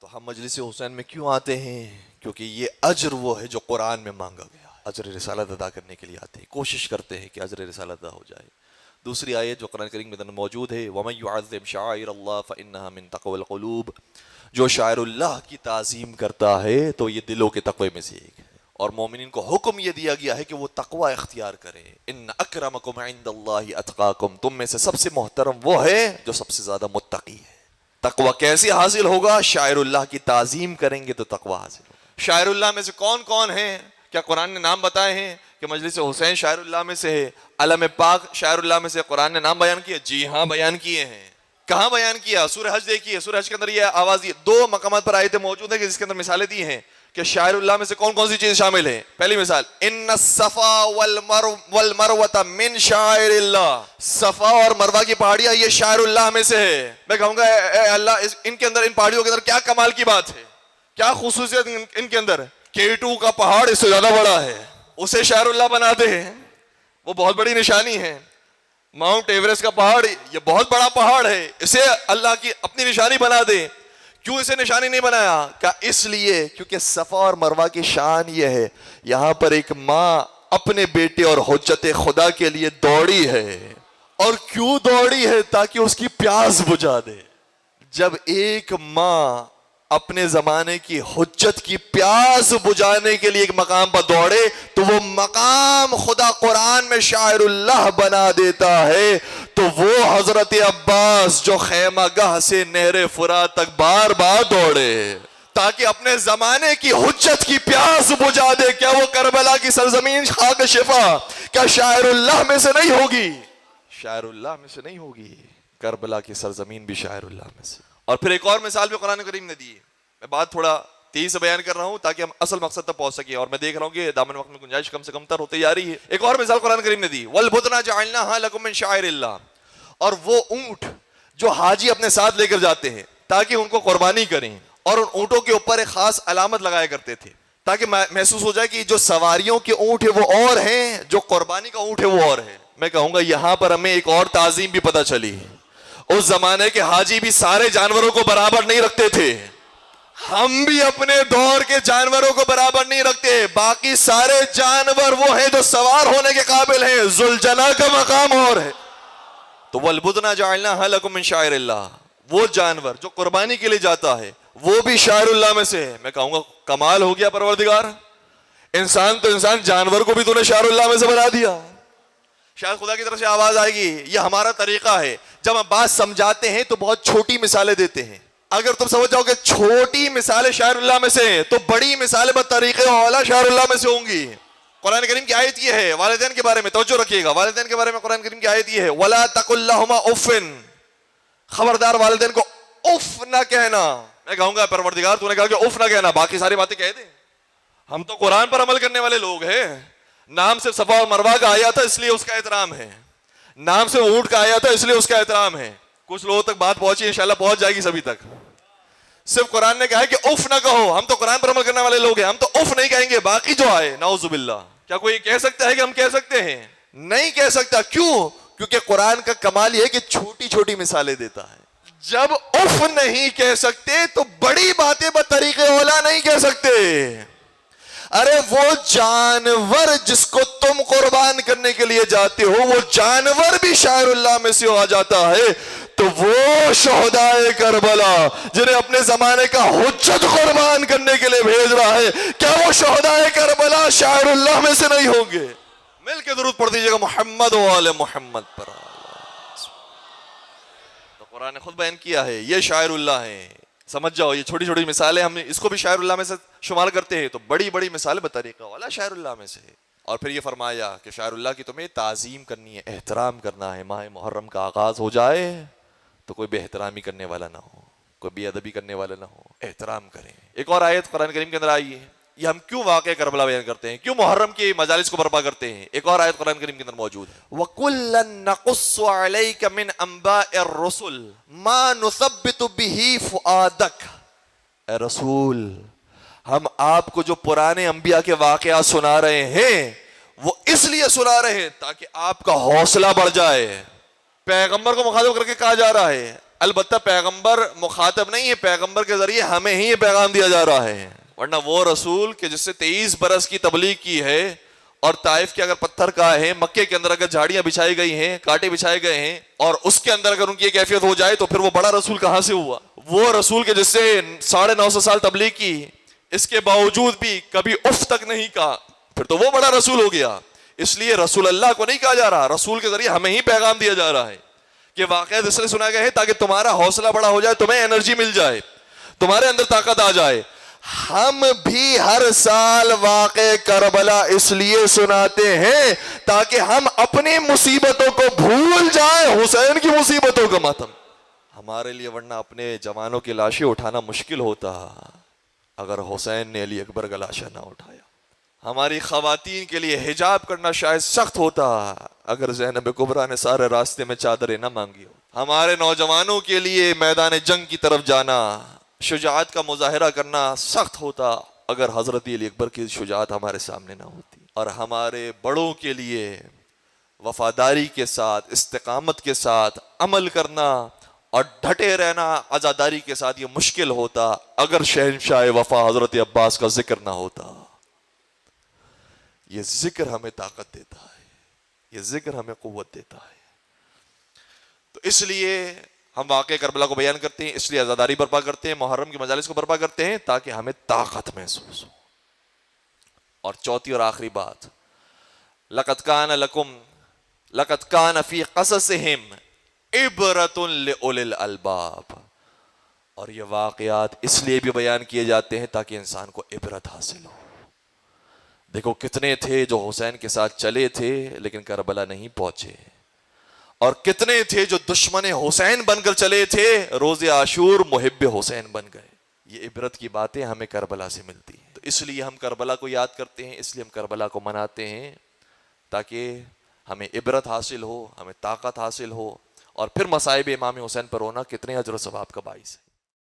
تو ہم مجلس حسین میں کیوں آتے ہیں؟ کیونکہ یہ اجر وہ ہے جو قرآن میں مانگا گیا، اجر رسالت ادا کرنے کے لیے آتے ہیں، کوشش کرتے ہیں کہ اجر رسالت ادا ہو جائے۔ دوسری آیت جو قرآن کریم میں موجود ہے، وَمَن يُعَظِّمْ شَعَائِرَ اللَّهِ فَإِنَّهَا مِن تَقْوَى الْقُلُوبِ، جو شاعر اللہ کی تعظیم کرتا ہے تو یہ دلوں کے تقوی میں سے ایک ہے، اور مومنین کو حکم یہ دیا گیا ہے کہ وہ تقوی اختیار کریں۔ ان اکرمکم عند اللہ اتقاکم، تم میں سے سب سے محترم وہ ہے جو سب سے زیادہ متقی ہے۔ تقوی کیسے حاصل ہوگا؟ شاعر اللہ کی تعظیم کریں گے تو تقوی حاصل ہوگا۔ شاعر اللہ میں سے کون کون ہیں؟ کیا قرآن نے نام بتائے ہیں کہ مجلس حسین شاعر اللہ میں سے ہے؟ علم پاک شاعر اللہ میں سے قرآن نے نام بیان کیا؟ جی ہاں بیان کیے ہیں۔ کہاں بیان کیا؟ سورہ حج دیکھیے، سورہ حج کے اندر یہ آواز دو مقامات پر آیتیں موجود ہیں کہ جس کے اندر مثالیں دی ہیں کہ شاعر اللہ میں سے کون کون سی چیز شامل ہیں۔ پہلی مثال، ان الصفا والمروہ من شاعر اللہ، صفا اور مروہ کی پہاڑیاں یہ شاعر اللہ میں سے ہے۔ میں کہوں گا اے اللہ ان کے اندر، ان پہاڑیوں کے اندر کیا کمال کی بات ہے، کیا خصوصیت ان کے اندر؟ K2 کا پہاڑ اس سے زیادہ بڑا ہے، اسے شاعر اللہ بناتے ہیں، وہ بہت بڑی نشانی ہے۔ ماؤنٹ ایوریسٹ کا پہاڑ یہ بہت بڑا پہاڑ ہے، اسے اللہ کی اپنی نشانی بنا دے۔ کیوں اسے نشانی نہیں بنایا؟ کہ اس لیے کیونکہ صفا اور مروہ کی شان یہ ہے، یہاں پر ایک ماں اپنے بیٹے اور حجت خدا کے لیے دوڑی ہے، اور کیوں دوڑی ہے؟ تاکہ اس کی پیاس بجھا دے۔ جب ایک ماں اپنے زمانے کی حجت کی پیاس بجھانے کے لیے ایک مقام پر دوڑے تو وہ مقام خدا قرآن میں شاعر اللہ بنا دیتا ہے۔ تو وہ حضرت عباس جو خیمہ گاہ سے نہر فرات تک بار بار دوڑے تاکہ اپنے زمانے کی حجت کی پیاس بجھا دے، کیا وہ کربلا کی سرزمین خاک شفا کیا شاعر اللہ میں سے نہیں ہوگی؟ شاعر اللہ میں سے نہیں ہوگی، کربلا کی سرزمین بھی شاعر اللہ میں سے۔ اور پھر ایک اور مثال بھی قرآن کریم نے دی ہے۔ میں بات تھوڑا تیزی سے بیان کر رہا ہوں تاکہ ہم اصل مقصد تک پہنچ سکیں، اور میں دیکھ رہا ہوں کہ دامن وقت میں گنجائش کم سے کم تر ہوتے جا رہی ہے۔ ایک اور مثال قرآن کریم نے دی، وَالْبُطْنَ جَعَلْنَاهَا لَكُم مِّن شَعَائِرِ اللَّهِ، اور وہ اونٹ جو حاجی اپنے ساتھ لے کر جاتے ہیں تاکہ ان کو قربانی کریں، اور ان اونٹوں کے اوپر ایک خاص علامت لگایا کرتے تھے تاکہ محسوس ہو جائے کہ جو سواریوں کے اونٹ ہے وہ اور ہیں، جو قربانی کا اونٹ ہے وہ اور ہے۔ میں کہوں گا یہاں پر ہمیں ایک اور تعظیم بھی پتہ چلی، اس زمانے کے حاجی بھی سارے جانوروں کو برابر نہیں رکھتے تھے، ہم بھی اپنے دور کے جانوروں کو برابر نہیں رکھتے، باقی سارے جانور وہ ہیں جو سوار ہونے کے قابل ہیں، ذوالجناح کا مقام اور ہے۔ تو وَالْبُدْنَ جَعَلْنَاهَا لَكُم مِّن شَعَائِرِ اللَّهِ، وہ جانور جو قربانی کے لیے جاتا ہے وہ بھی شاعر اللہ میں سے ہے۔ میں کہوں گا کمال ہو گیا پروردگار، انسان تو انسان، جانور کو بھی تو نے شاعر اللہ میں سے بنا دیا۔ شاید خدا کی طرف سے آواز آئے گی، یہ ہمارا طریقہ ہے، جب ہم بات سمجھاتے ہیں تو بہت چھوٹی مثالیں دیتے ہیں۔ اگر تم سمجھ جاؤ کہ چھوٹی مثالیں شاعر اللہ میں سے ہیں تو بڑی مثالیں بطریقے اولا شاعر اللہ میں سے ہوں گی۔ قرآن کریم کی آیت یہ ہے والدین کے بارے میں، توجہ رکھیے گا، والدین کے بارے میں قرآن کریم کی آیت یہ ہے، وَلَا تَقُلْ لَهُمَا أُفٍّ، خبردار والدین کو اف نہ کہنا۔ میں کہوں گا پروردگار تو نے کہا کہ اف نہ کہنا، باقی ساری باتیں کہہ دیں، ہم تو قرآن پر عمل کرنے والے لوگ ہیں۔ نام سے صفا اور مروہ کا آیا تھا اس لیے اس کا احترام ہے، نام سے اونٹ کا آیا تھا اس لیے اس کا احترام ہے۔ کچھ لوگوں تک بات پہنچی، انشاءاللہ پہنچ جائے گی سبھی تک۔ صرف قرآن نے کہا ہے کہ اف نہ کہو، ہم تو قرآن پر عمل کرنے والے لوگ ہیں، ہم تو اف نہیں کہیں گے، باقی جو آئے نعوذ باللہ۔ کیا کوئی کہہ سکتا ہے کہ ہم کہہ سکتے ہیں؟ نہیں کہہ سکتا۔ کیوں؟ کیونکہ قرآن کا کمال یہ ہے کہ چھوٹی چھوٹی مثالیں دیتا ہے۔ جب اف نہیں کہہ سکتے تو بڑی باتیں بطریقے اولا نہیں کہہ سکتے۔ ارے وہ جانور جس کو تم قربان کرنے کے لیے جاتے ہو، وہ جانور بھی شاعر اللہ میں سے آ جاتا ہے، تو وہ شہدائے کربلا جنہیں اپنے زمانے کا حجت قربان کرنے کے لیے بھیج رہا ہے، کیا وہ شہدائے کربلا شاعر اللہ میں سے نہیں ہوں گے؟ مل کے درود پڑھ دیجیے گا محمد و آل محمد پر۔ تو قرآن نے خود بیان کیا ہے یہ شاعر اللہ ہیں۔ سمجھ جاؤ، یہ چھوٹی چھوٹی مثالیں ہم اس کو بھی شاعر اللہ میں سے شمار کرتے ہیں، تو بڑی بڑی مثالیں بطریقہ والا شاعر اللہ میں سے ہے۔ اور پھر یہ فرمایا کہ شاعر اللہ کی تمہیں تعظیم کرنی ہے، احترام کرنا ہے۔ ماہ محرم کا آغاز ہو جائے تو کوئی بے احترامی کرنے والا نہ ہو، کوئی بے ادبی کرنے والا نہ ہو، احترام کریں۔ ایک اور آیت قرآن کریم کے اندر آئی ہے، یہ ہم کیوں واقعہ کربلا بیان کرتے ہیں، کیوں محرم کی مجالس کو برپا کرتے ہیں۔ ایک اور آیت قرآن کریم کے اندر موجود ہے، وَكُلًّا نَقُصُّ عَلَيْكَ مِنْ أَنْبَاءِ الرُّسُلِ مَا نُثَبِّتُ بِهِ فُؤَادَكَ۔ اے رسول، ہم آپ کو جو پرانے انبیاء کے واقعات سنا رہے ہیں وہ اس لیے سنا رہے ہیں تاکہ آپ کا حوصلہ بڑھ جائے۔ پیغمبر کو مخاطب کر کے کہا جا رہا ہے البتہ پیغمبر مخاطب نہیں ہے، پیغمبر کے ذریعے ہمیں ہی یہ پیغام دیا جا رہا ہے، ورنہ وہ رسول کہ جس سے 23 برس کی تبلیغ کی ہے اور طائف کے اگر پتھر کا ہے، مکے کے اندر اگر جھاڑیاں بچھائی گئی ہیں، کانٹے بچھائے گئے ہیں، اور اس کے اندر اگر ان کی یہ کیفیت ہو جائے تو پھر وہ بڑا رسول کہاں سے ہوا؟ وہ رسول کے جس سے 950 سال تبلیغ کی، اس کے باوجود بھی کبھی اف تک نہیں کہا، پھر تو وہ بڑا رسول ہو گیا۔ اس لیے رسول اللہ کو نہیں کہا جا رہا، رسول کے ذریعے ہمیں ہی پیغام دیا جا رہا ہے کہ واقعات اس لیے سنا گیا ہے تاکہ تمہارا حوصلہ بڑا ہو جائے، تمہیں انرجی مل جائے، تمہارے اندر طاقت آ جائے۔ ہم بھی ہر سال واقع کربلا اس لیے سناتے ہیں تاکہ ہم اپنی مصیبتوں کو بھول جائیں، حسین کی مصیبتوں کا ماتم ہمارے لیے، ورنہ اپنے جوانوں کی لاشیں اٹھانا مشکل ہوتا اگر حسین نے علی اکبر کا لاشا نہ اٹھایا۔ ہماری خواتین کے لیے حجاب کرنا شاید سخت ہوتا اگر زینب کبریٰ نے سارے راستے میں چادریں نہ مانگی ہو۔ ہمارے نوجوانوں کے لیے میدان جنگ کی طرف جانا، شجاعت کا مظاہرہ کرنا سخت ہوتا اگر حضرت علی اکبر کی شجاعت ہمارے سامنے نہ ہوتی۔ اور ہمارے بڑوں کے لیے وفاداری کے ساتھ، استقامت کے ساتھ عمل کرنا اور ڈٹے رہنا عزاداری کے ساتھ یہ مشکل ہوتا اگر شہنشاہ وفا حضرت عباس کا ذکر نہ ہوتا۔ یہ ذکر ہمیں طاقت دیتا ہے، یہ ذکر ہمیں قوت دیتا ہے۔ تو اس لیے ہم واقع کربلا کو بیان کرتے ہیں، اس لیے عزاداری برپا کرتے ہیں، محرم کی مجالس کو برپا کرتے ہیں تاکہ ہمیں طاقت محسوس ہو۔ اور چوتھی اور آخری بات، لَقَدْ كَانَ فِي قَصَصِهِمْ عِبْرَةٌ لِأُولِي الْأَلْبَابِ، اور یہ واقعات اس لیے بھی بیان کیے جاتے ہیں تاکہ انسان کو عبرت حاصل ہو۔ دیکھو کتنے تھے جو حسین کے ساتھ چلے تھے لیکن کربلا نہیں پہنچے، اور کتنے تھے جو دشمن حسین بن کر چلے تھے، روز عاشور محب حسین بن گئے۔ یہ عبرت کی باتیں ہمیں کربلا سے ملتی ہیں، تو اس لیے ہم کربلا کو یاد کرتے ہیں، اس لیے ہم کربلا کو مناتے ہیں تاکہ ہمیں عبرت حاصل ہو، ہمیں طاقت حاصل ہو، اور پھر مصائب امام حسین پر رونا کتنے اجر و ثواب کا باعث ہے۔